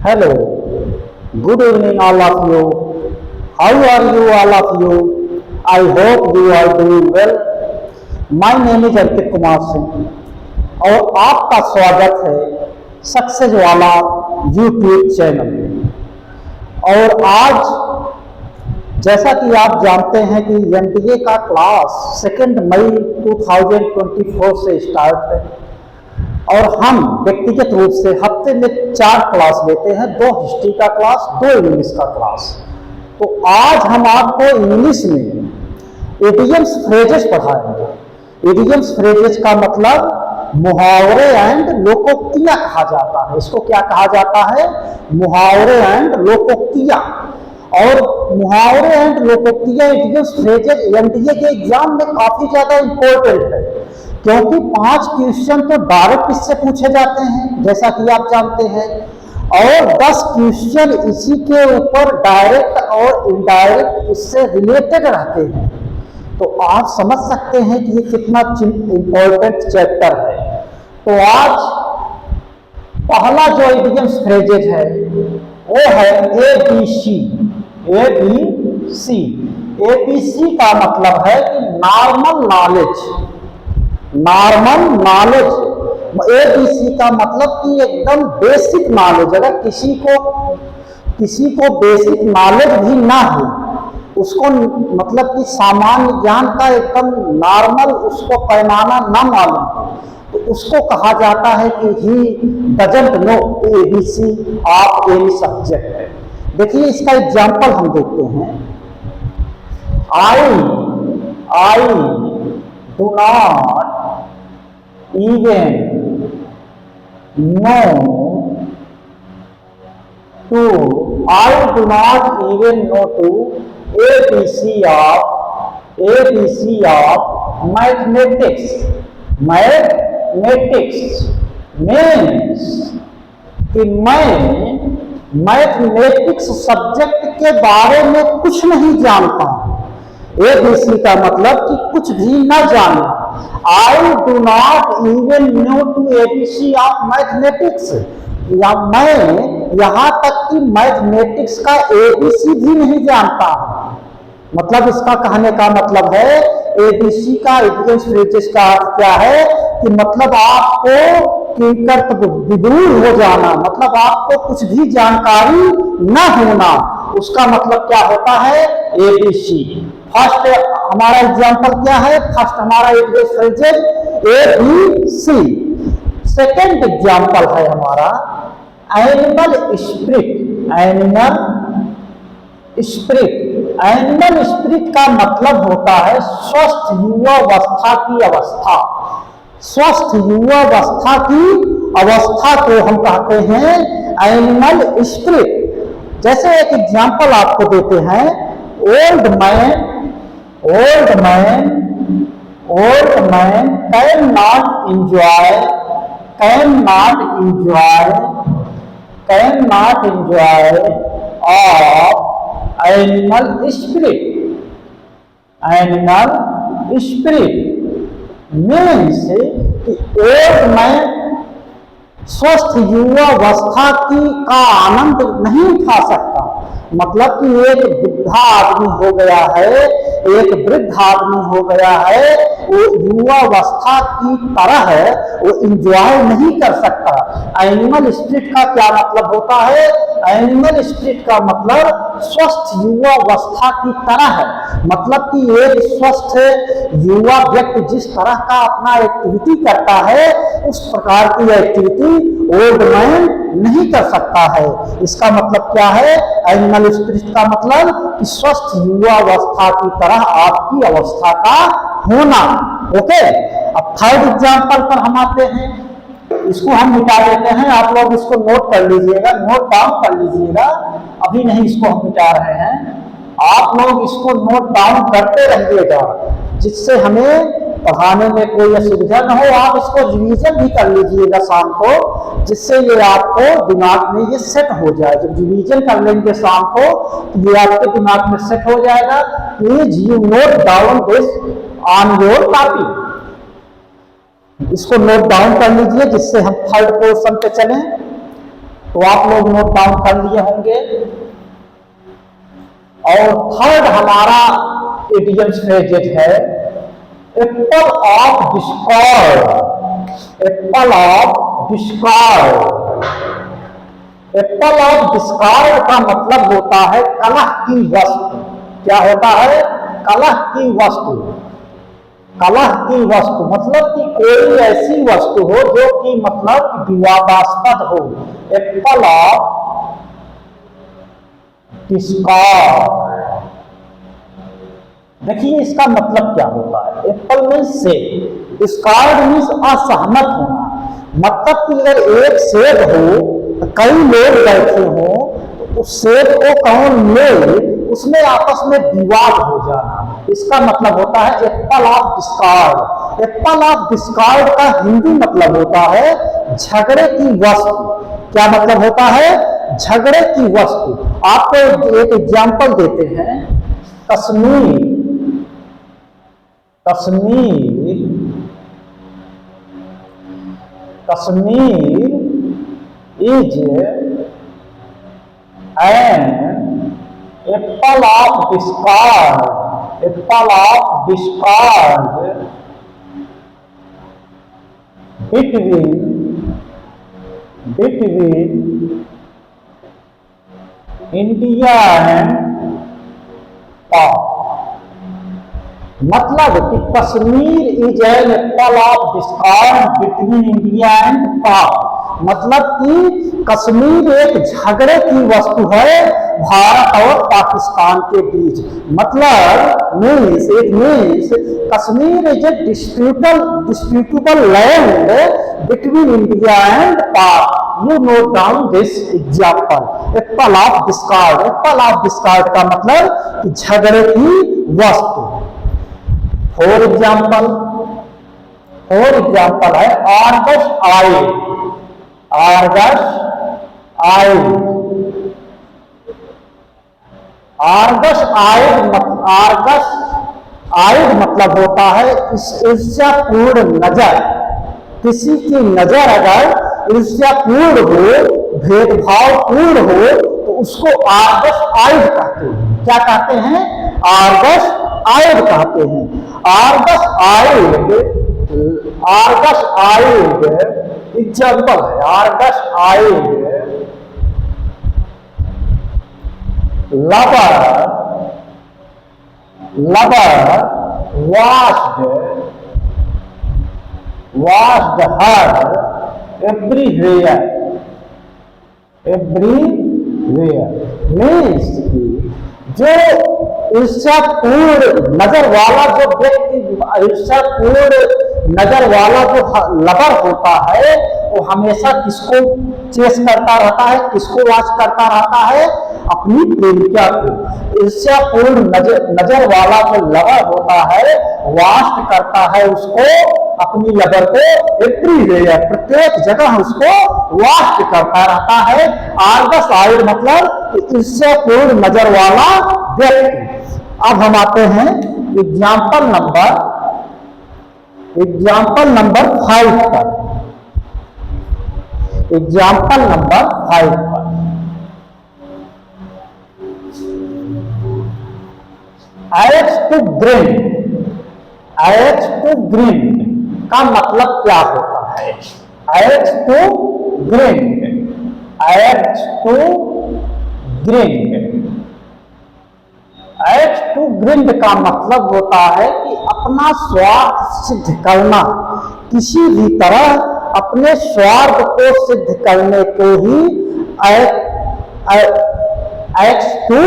Hello, good evening all of you. How are you all of you? I hope you are doing well. My name is अर्पित कुमार सिंह और आपका स्वागत है success वाला YouTube channel में। और आज जैसा कि आप जानते हैं कि एनडीए का क्लास 2 मई 2024 से स्टार्ट है और हम व्यक्तिगत रूप से हफ्ते में 4 क्लास लेते हैं, 2 हिस्ट्री का क्लास, 2 इंग्लिश का क्लास। तो आज हम आपको इंग्लिश में इडियम्स फ्रेजेस पढ़ाएंगे। इडियम्स फ्रेजेस का मतलब मुहावरे एंड लोकोक्तियां कहा जाता है। इसको क्या कहा जाता है? मुहावरे एंड लोकोक्तियां। और मुहावरे एंड लोकोक्तियां इडियम्स फ्रेजेस एनडीए के एग्जाम में काफी ज्यादा इंपॉर्टेंट है, क्योंकि 5 क्वेश्चन तो डायरेक्ट इससे पूछे जाते हैं जैसा कि आप जानते हैं, और 10 क्वेश्चन इसी के ऊपर डायरेक्ट और इनडायरेक्ट इससे रिलेटेड रहते हैं। तो आप समझ सकते हैं कि ये कितना इंपॉर्टेंट चैप्टर है। तो आज पहला जो इडियम्स फ्रेजेज है वो है एबीसी। एबीसी एबीसी का मतलब है कि normal knowledge. Normal knowledge ABC का मतलब कि एकदम बेसिक नॉलेज। अगर किसी को बेसिक नॉलेज भी ना हो, उसको मतलब कि सामान्य ज्ञान का एकदम नॉर्मल उसको पैमाना ना मालूम हो, तो उसको कहा जाता है कि he doesn't know ABC of any subject. देखिए इसका एग्जाम्पल हम देखते हैं। आई do not even know to I do not even know to ABC of mathematics. Mathematics means कि मैं मैथमेटिक्स सब्जेक्ट के बारे में कुछ नहीं जानता हूं। एबीसी का मतलब कि कुछ भी न जानना। I do not even know to ABC of mathematics, या मैं यहां तक कि मैथमेटिक्स का एबीसी भी नहीं जानता हूं। मतलब इसका कहने का मतलब है एबीसी का इडियम्स फ्रेजेस का अर्थ क्या है कि मतलब आपको विदूर हो जाना, मतलब आपको कुछ भी जानकारी न होना, उसका मतलब क्या होता है? एबीसी। फर्स्ट हमारा एग्जांपल क्या है? फर्स्ट हमारा idioms phrases ABC. Second example है हमारा animal spirit. Animal spirit. Animal spirit का मतलब होता है स्वस्थ युवावस्था की अवस्था। स्वस्थ युवावस्था की अवस्था को हम कहते हैं एनिमल स्पिरिट। जैसे एक एग्जांपल आपको देते हैं, old man can not enjoy of animal spirit. Animal spirit means कि ओल्ड मैन स्वस्थ युवावस्था का आनंद नहीं उठा सकता। मतलब कि एक वृद्धा आदमी हो गया है, एक वृद्ध आदमी हो गया है, वो युवावस्था की तरह है, वो इंजॉय नहीं कर सकता। एनिमल स्पिरिट का क्या मतलब होता है? एनिमल स्पिरिट का मतलब स्वस्थ युवावस्था की तरह है। मतलब कि एक स्वस्थ युवा व्यक्ति जिस तरह का अपना एक्टिविटी करता है, उस प्रकार की एक्टिविटी ओल्ड मैन नहीं कर सकता है। इसका मतलब क्या है? एनिमल स्पिरिट का मतलब कि स्वस्थ युवावस्था की तरह आपकी अवस्था का होना। ओके, अब थर्ड एग्जांपल पर हम आते हैं। इसको हम मिटा देते हैं, आप लोग इसको नोट कर लीजिएगा, नोट डाउन कर लीजिएगा। अभी नहीं इसको हम मिटा रहे हैं, आप लोग इसको नोट डाउन करते रहिएगा, जिससे हमें पढ़ाने में कोई असुविधा न हो। आप इसको रिवीजन भी कर लीजिएगा शाम को, जिससे ये आपको दिमाग में ये सेट हो जाए। जब रिवीजन कर लेंगे शाम को तो ये आपके दिमाग में सेट हो जाएगा। Please you note down this on your copy. इसको नोट डाउन कर लीजिए, जिससे हम थर्ड पोर्शन पे चलें। तो आप लोग नोट डाउन कर लिए होंगे। और थर्ड हमारा इडियम्स फ्रेजेज है Apple of discord. Apple of discord. Apple of discord का मतलब होता है कलह की वस्तु। क्या होता है? कलह की वस्तु। कलह की वस्तु मतलब कि कोई ऐसी वस्तु हो जो कि मतलब विवादास्पद हो। Apple of Discord. देखिए इसका मतलब क्या होता है। एप्पल मीन्स सेब, डिस्कॉर्ड मीन्स असहमत होना। मतलब कि अगर एक सेब हो, कई लोग बैठे हो, तो उस सेब को कौन ले, उसमें आपस में विवाद हो जाना, इसका मतलब होता है Apple of discord. Apple of discord का हिंदी मतलब होता है झगड़े की वस्तु। क्या मतलब होता है? झगड़े की वस्तु। आपको एक एग्जाम्पल देते हैं। Kashmir, Kashmir, Kashmir is an apple of discord. Apple of Discord between India and Pak. मतलब कि Kashmir is an apple of Discord between India and Pak. मतलब कि कश्मीर एक झगड़े की वस्तु है भारत और पाकिस्तान के बीच। मतलब means Kashmir is a disputable land between India and Pak. You note down this example. Apple of discord. Apple of discord का मतलब कि झगड़े की वस्तु। फॉर एग्जाम्पल है Argus eyed. Argus eyed. Argus eyed मतलब होता है ईर्ष्यापूर्ण नजर। किसी की नजर अगर ईर्ष्यापूर्ण हो, भेदभावपूर्ण हो, तो उसको आर्गस आइड कहते हैं। क्या कहते हैं? आर्गस आइड कहते हैं। आर्गस आइड एग्जाम्पल है। Argus eyed lover washed her everywhere means जो ईर्ष्यापूर्ण नजर वाला जो व्यक्ति, ईर्ष्यापूर्ण नजर वाला जो लवर होता है, वो हमेशा किसको चेस करता रहता है, किसको वॉच करता रहता है? अपनी प्रेमिका को। ईर्ष्यापूर्ण नजर वाला जो लवर होता है वॉच करता है उसको, अपनी लवर को एवरीवेयर, प्रत्येक जगह उसको वॉच करता रहता है। आर्गस आइड मतलब ईर्ष्यापूर्ण नजर वाला व्यक्ति। अब हम आते हैं एग्जाम्पल नंबर 5 पर। एग्जाम्पल नंबर 5 पर एच टू ग्रिंड का मतलब क्या होता है? एच टू ग्रिंड का मतलब होता है कि अपना स्वार्थ सिद्ध करना। किसी भी तरह अपने स्वार्थ को सिद्ध करने को ही एक्स टू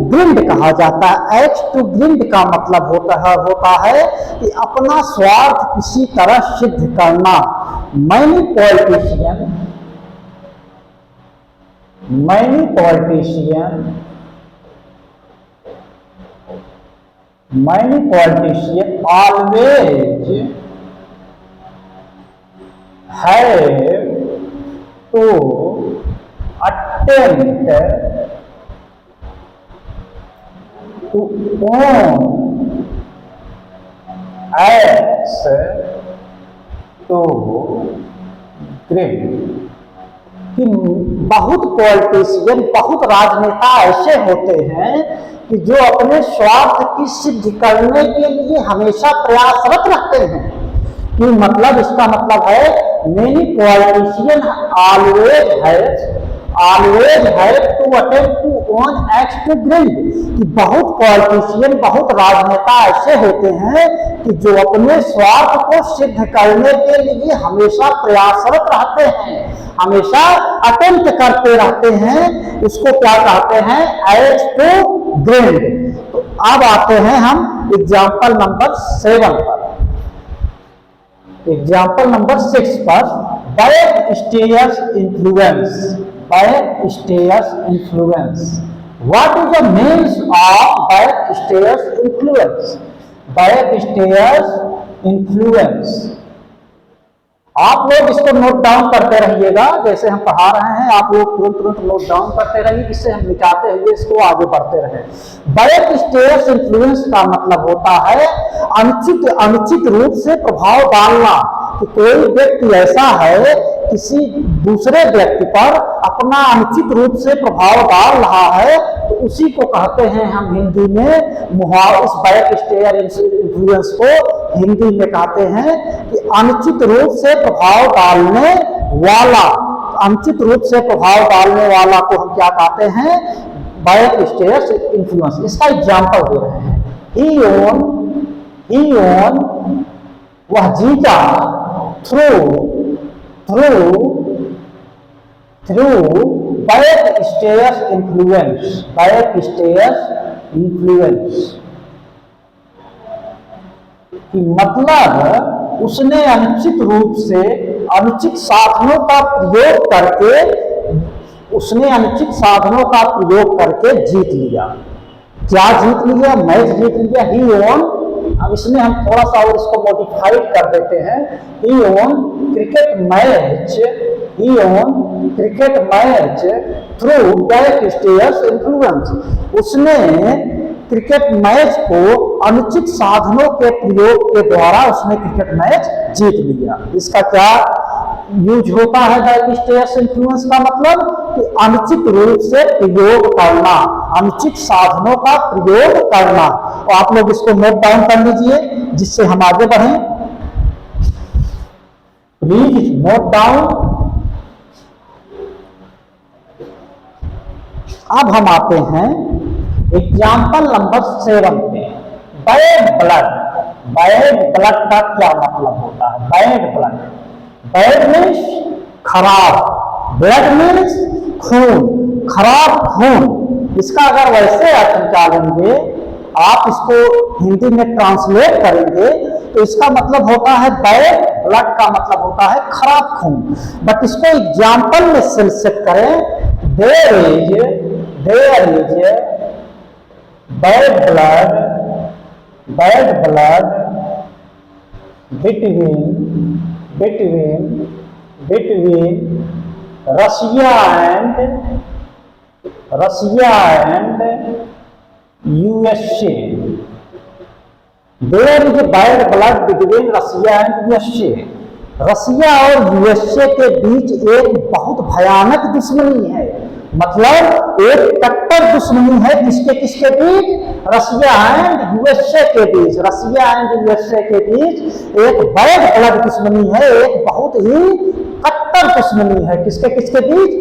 ग्रिंड कहा जाता है। एक्स टू ग्रिंड का मतलब होता है कि अपना स्वार्थ किसी तरह सिद्ध करना। Many politician always have to attempt to own acts to grind। कि बहुत पॉलिटिशियन, बहुत राजनेता ऐसे होते हैं कि जो अपने स्वार्थ की सिद्धि करने के लिए हमेशा प्रयासरत रहते हैं। कि मतलब इसका मतलब है many politician always have to attempt to own act to bring, कि बहुत पॉलिटिशियन, बहुत राजनेता ऐसे होते हैं कि जो अपने स्वार्थ को सिद्ध करने के लिए हमेशा प्रयासरत रहते हैं, हमेशा अटेम्प्ट करते रहते हैं। इसको क्या कहते हैं? Act to bring. तो अब आते हैं हम एग्जाम्पल नंबर 7 पर। एग्जाम्पल नंबर 6 पर, backstairs influence. Backstairs influence, what is the means of backstairs influence? Backstairs influence, आप लोग इसको नोट डाउन करते रहिएगा। जैसे हम पढ़ा रहे हैं आप लोग तुरंत तुरंत नोट डाउन करते रहिए, जिससे हम मिटाते हुए इसको आगे बढ़ते रहे। बैकस्टेयर्स इन्फ्लुएंस का मतलब होता है अनुचित रूप से प्रभाव डालना। कि कोई व्यक्ति ऐसा है किसी दूसरे व्यक्ति पर अपना अनुचित रूप से प्रभाव डाल रहा है, तो उसी को कहते हैं हम हिंदी में इस बैकस्टेयर इन्फ्लुएंस को हिंदी में कहते हैं कि अनुचित रूप से प्रभाव डालने वाला। अनुचित रूप से प्रभाव डालने वाला को हम क्या कहते हैं? बैकस्टेयर इन्फ्लुएंस। इसका एग्जाम्पल दे रहे हैं। ही ओन, वह जीता, थ्रू बैकस्टेयर इन्फ्लुएंस। बैकस्टेयर इन्फ्लुएंस कि मतलब उसने अनुचित रूप से अनुचित साधनों का प्रयोग करके, उसने अनुचित साधनों का प्रयोग करके जीत लिया। क्या जीत लिया? मैच जीत लिया। ही ओन, अब इसमें हम थोड़ा सा और इसको मॉडिफाइड कर देते हैं। He won cricket match, he won cricket match through backstair influence. उसने क्रिकेट मैच को अनुचित साधनों के प्रयोग के द्वारा उसने क्रिकेट मैच जीत लिया। इसका क्या यूज होता है बैकस्टेयर इन्फ्लुएंस का? मतलब कि अनुचित रूप से प्रयोग करना, अनुचित साधनों का प्रयोग करना। तो आप लोग इसको नोट डाउन कर लीजिए जिससे हम आगे बढ़ें। Please note down. अब हम आते हैं एग्जाम्पल नंबर 7 पे। Bad blood. बैड ब्लड का क्या मतलब होता है? बैड ब्लड, बैड मीन्स खराब, ब्लड मीन्स खून, खराब खून। इसका अगर वैसे अर्थ निकालेंगे, आप इसको हिंदी में ट्रांसलेट करेंगे तो इसका मतलब होता है बैड ब्लड का मतलब होता है खराब खून। बट इसको एग्जाम्पल में सेट करें, there is bad blood between Russia and USA. There is a bad blood between Russia and USA. रसिया और यूएसए के बीच एक बहुत भयानक दुश्मनी है। मतलब एक कट्टर दुश्मनी है। किसके बीच? रसिया एंड यूएसए के बीच। रसिया एंड यूएसए के बीच एक बैड ब्लड दुश्मनी है, एक बहुत ही कट्टर दुश्मनी है। किसके बीच?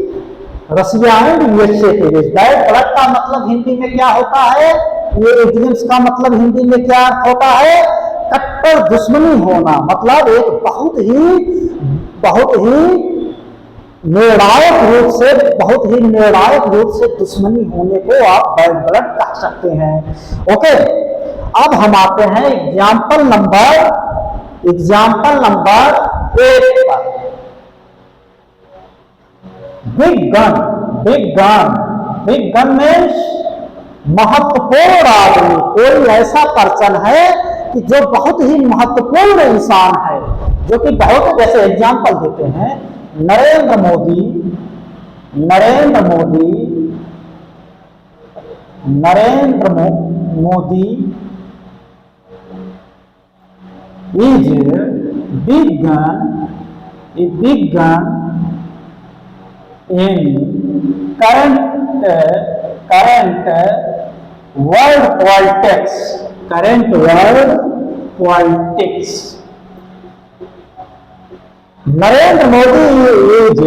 रसिया एंड यूएसए के बीच। बैड ब्लड का मतलब हिंदी में क्या होता है? ये इडियम्स का मतलब हिंदी में क्या होता है? कट्टर दुश्मनी होना। मतलब एक बहुत ही निर्णायक रूप से दुश्मनी होने को आप बैड ब्लड कह सकते हैं। ओके, अब हम आते हैं एग्जाम्पल नंबर 8 पर। बिग गन मीन्स महत्वपूर्ण आदमी। कोई ऐसा पर्सन है कि जो बहुत ही महत्वपूर्ण इंसान है, जो कि बहुत, जैसे एग्जाम्पल देते हैं, Narendra Modi is big gun in current world politics. Current world politics. Narendra Modi is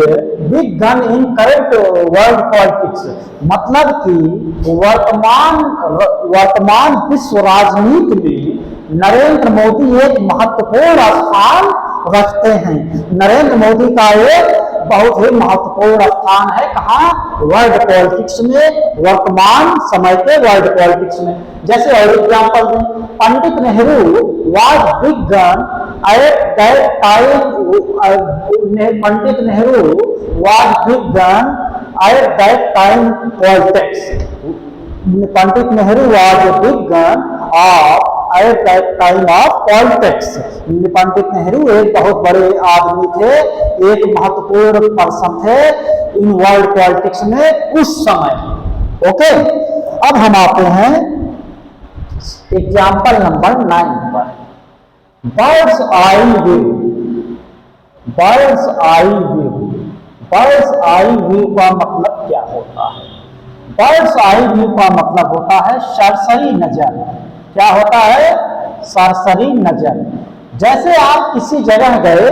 big gun in current world politics, मतलब कि वर्तमान विश्व राजनीति में नरेंद्र मोदी एक महत्वपूर्ण स्थान रखते हैं। नरेंद्र मोदी का एक बहुत ही महत्वपूर्ण स्थान है कहाँ? वर्ल्ड पॉलिटिक्स में, वर्तमान समय के वर्ल्ड पॉलिटिक्स में। जैसे और एग्जाम्पल दें, Pandit Nehru was big gun at that time. Pandit Nehru was big gun at that time politics. Pandit Nehru was big gun of at that time of politics. Pandit Nehru एक बहुत बड़े आदमी थे, एक महत्वपूर्ण पर्सन थे इन वर्ल्ड पॉलिटिक्स में उस समय। ओके, अब हम आते हैं एग्जाम्पल नंबर 9 पर। Birds eye view. Birds eye view, birds eye view का मतलब क्या होता है? बर्ड्स आई व्यू का मतलब होता है सरसरी नजर। क्या होता है? सरसरी नजर। जैसे आप किसी जगह गए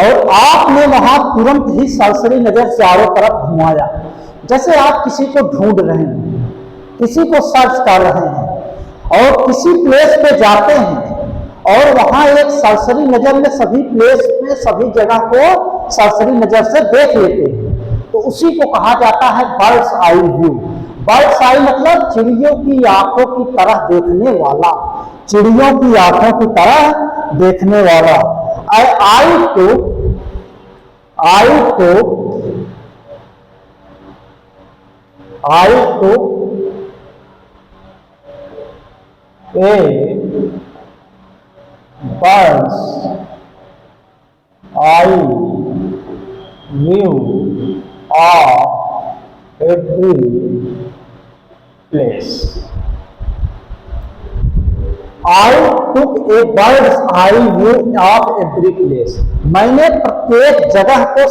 और आपने वहां तुरंत ही सरसरी नजर चारों तरफ घुमाया। जैसे आप किसी को ढूंढ रहे हैं, किसी को सर्च कर रहे हैं और किसी प्लेस पे जाते हैं और वहां एक सरसरी नजर में सभी प्लेस पे सभी जगह को सरसरी नजर से देख लेते हैं, तो उसी को कहा जाता है बर्ड्स आई व्यू। बर्ड्स आई मतलब चिड़ियों की आंखों की तरह देखने वाला, चिड़ियों की आंखों की तरह देखने वाला। I to a bird's eye view of every place. I took a bird's eye view of every place. मैंने प्रत्येक जगह को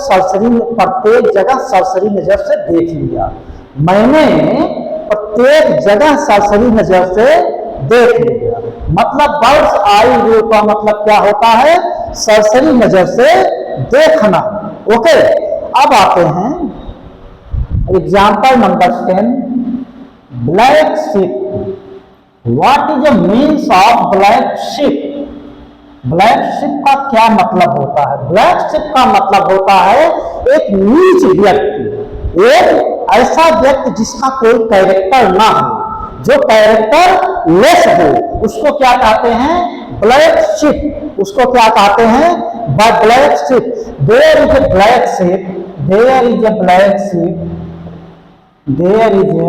प्रत्येक जगह सरसरी नजर से देख लिया। मैंने प्रत्येक जगह सरसरी नजर से देख लिया। मतलब बर्ड्स आई व्यू का मतलब क्या होता है? सरसरी नजर से देखना। ओके, अब आते हैं example number 10। Black ship. What is the means of black ship? Black ship का क्या मतलब होता है? ब्लैक शिप का मतलब होता है एक नीच व्यक्ति, एक ऐसा व्यक्ति जिसका कोई कैरेक्टर ना हो, जो कैरेक्टर लेस हो, उसको क्या कहते हैं? Black sheep. उसको क्या कहते हैं? Black sheep. There is a black sheep, there is a black sheep, there is a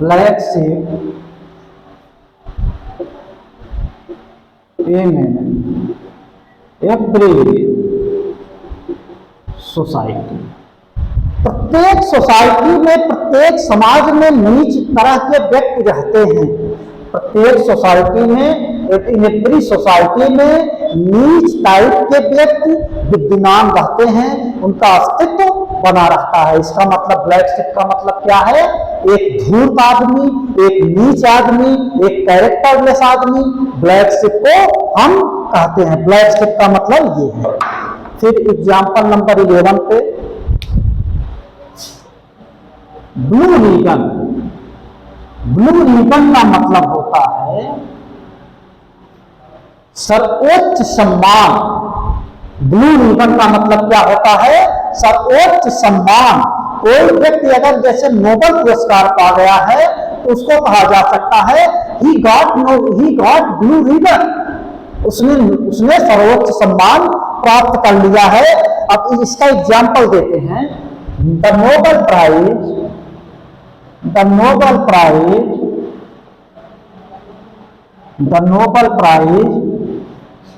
black sheep in every society. प्रत्येक सोसाइटी में, प्रत्येक समाज में नीच तरह के व्यक्ति रहते हैं। प्रत्येक सोसाइटी में, इन एवरी सोसाइटी में नीच टाइप के व्यक्ति विद्यमान रहते हैं, उनका अस्तित्व बना रहता है। इसका मतलब ब्लैक शिप का मतलब क्या है? एक धूर्त आदमी, एक नीच आदमी, एक कैरेक्टरलेस आदमी, ब्लैक शिप को हम कहते हैं। ब्लैक शिप का मतलब ये है। फिर एग्जाम्पल नंबर 11 पे ब्लू रिबन। ब्लू रिबन का मतलब होता है सर्वोच्च सम्मान। ब्लू रिबन का मतलब क्या होता है? सर्वोच्च सम्मान। कोई व्यक्ति अगर जैसे नोबेल पुरस्कार पा गया है तो उसको कहा जा सकता है ही गॉट ब्लू रिबन। उसने सर्वोच्च सम्मान प्राप्त कर लिया है। अब इसका एग्जाम्पल देते हैं। The Nobel prize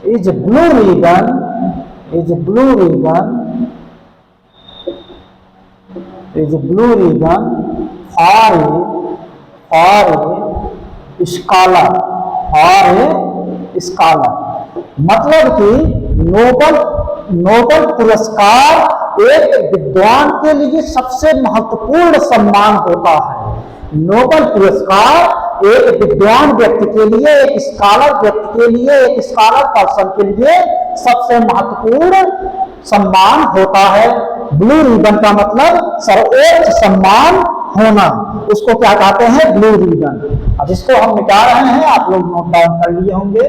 is blue ribbon for a scholar. मतलब कि नोबेल पुरस्कार एक विद्वान के लिए सबसे महत्वपूर्ण सम्मान होता है। नोबेल पुरस्कार एक विद्वान व्यक्ति के लिए, एक स्कॉलर व्यक्ति के लिए, एक स्कॉलर पर्सन के लिए सबसे महत्वपूर्ण सम्मान होता है। ब्लू रिबन का मतलब सर्वोच्च सम्मान होना, उसको क्या कहते हैं? Blue ribbon. अब इसको हम मिटा रहे हैं, आप लोग नोट डाउन कर लिए होंगे।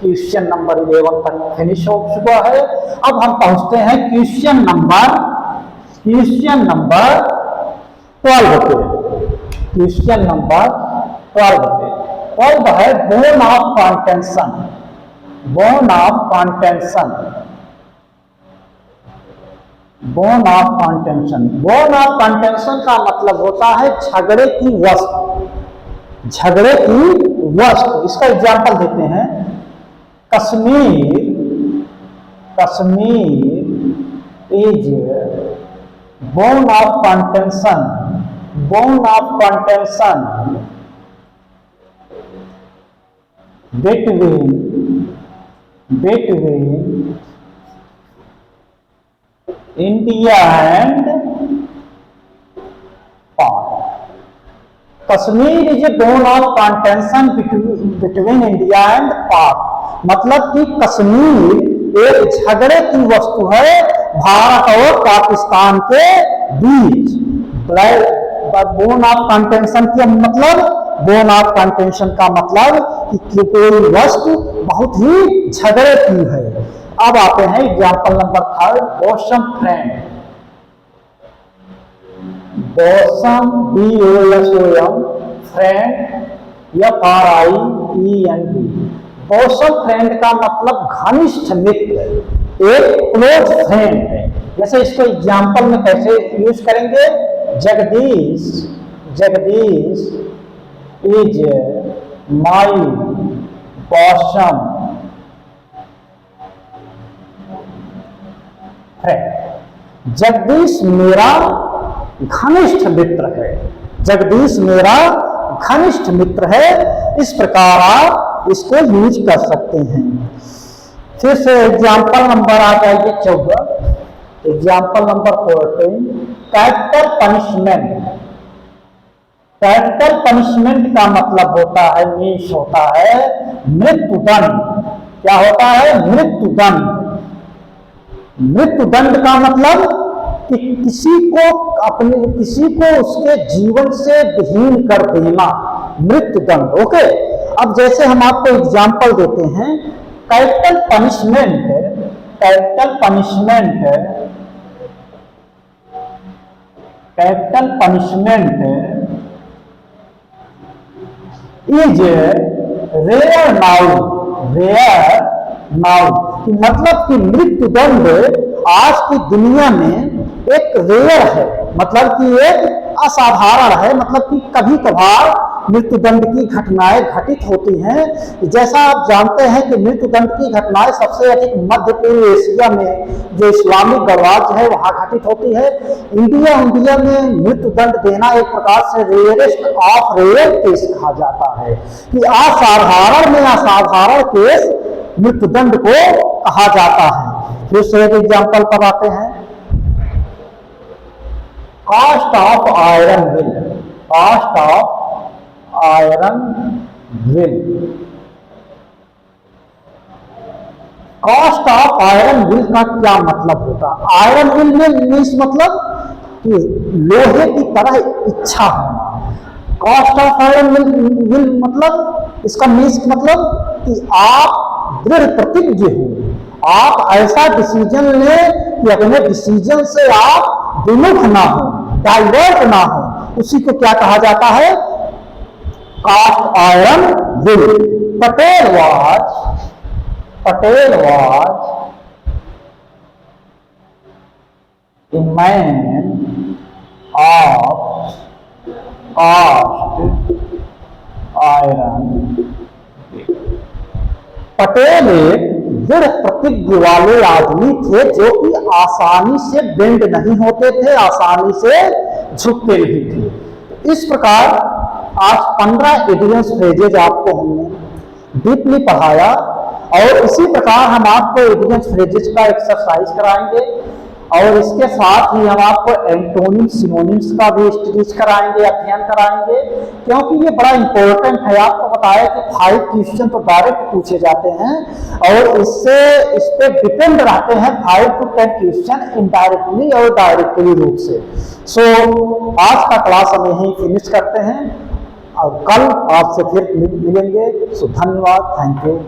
क्वेश्चन नंबर 11 तक फिनिश हो चुका है। अब हम पहुंचते हैं क्वेश्चन नंबर 12 पे। क्वेश्चन नंबर 12 है bone of contention. Bone of contention, bone of contention. Bone of contention का मतलब होता है झगड़े की वस्तु। झगड़े की वस्तु, इसका एग्जाम्पल देते हैं। Kashmir is bone of contention. Bone of contention between India and Pak. Kashmir is a bone of contention between India and Pak. मतलब कि कश्मीर एक झगड़े की वस्तु है भारत और पाकिस्तान के बीच। बोन ऑफ कॉन्टेंशन का मतलब, बोन ऑफ कॉन्टेंशन का मतलब कि कोई वस्तु बहुत ही झगड़े की है। अब आते हैं example number 3, bosom friend. Bosom BOSOM friend FRIEND। Bosom friend का मतलब घनिष्ठ मित्र, एक क्लोज फ्रेंड है। जैसे इसको एग्जाम्पल में कैसे यूज करेंगे? Jagdish is my bosom friend. Jagdish मेरा घनिष्ठ मित्र है। जगदीश मेरा घनिष्ठ मित्र है। इस प्रकार आप इसको यूज कर सकते हैं। फिर से एग्जाम्पल नंबर आ जाएगी 14। Example number 14, capital punishment. Capital punishment का मतलब होता है, मीन्स होता है मृत्युदंड। क्या होता है? मृत्युदंड। मृत्युदंड का मतलब कि किसी को उसके जीवन से विहीन कर देना, मृत्युदंड। ओके, अब जैसे हम आपको एग्जाम्पल देते हैं, capital punishment is rare now. मतलब कि मृत्युदंड आज की दुनिया में एक रेयर है, मतलब कि एक असाधारण है। मतलब कि कभी कभार मृत्युदंड की घटनाएं घटित होती हैं। जैसा आप जानते हैं कि मृत्युदंड की घटनाएं सबसे अधिक मध्य पूर्व एशिया में, जो इस्लामिक गणराज्य है, वहां घटित होती है। इंडिया में मृत्युदंड देना एक प्रकार से रेयरेस्ट ऑफ रेयर केस कहा जाता है, कि असाधारण में असाधारण केस मृत्युदंड को कहा जाता है। फिर से एक एग्जाम्पल पर आते हैं। Cast of iron will. Cast of iron will. Cast of iron will का क्या मतलब होता है? आयरन विल में मीन्स मतलब कि लोहे की तरह इच्छा होना। कास्ट ऑफ आयरन विल मतलब, इसका मीन्स मतलब कि आप दृढ़ प्रतिज्ञ हो, आप ऐसा डिसीजन लें कि अपने डिसीजन से आप विमुख ना हो, डाइवर्ट ना हो। उसी को क्या कहा जाता है? Cast iron will. Patel was a man of cast iron. Patel एक दृढ़ प्रतिज्ञ वाले आदमी थे, जो कि आसानी से बेंड नहीं होते थे, आसानी से झुकते नहीं थे। इस प्रकार आज 15 इडियम्स फ्रेजेज आपको हमने डीपली पढ़ाया, और इसी प्रकार हम आपको इडियम्स फ्रेजेज का एक्सरसाइज कराएंगे। और इसके साथ ही हम आपको एंटोनिम सिनोनिम्स का भी स्टडीज कराएंगे, अध्ययन कराएंगे, क्योंकि ये बड़ा इंपॉर्टेंट है। आपको बताया कि 5 क्वेश्चन तो डायरेक्ट पूछे जाते हैं और इस पे डिपेंड रहते हैं 5 to 10 क्वेश्चन इनडायरेक्टली और डायरेक्टली रूप से। सो आज का क्लास हम यहीं फिनिश करते हैं और कल आपसे फिर मिलेंगे। सो धन्यवाद, थैंक यू।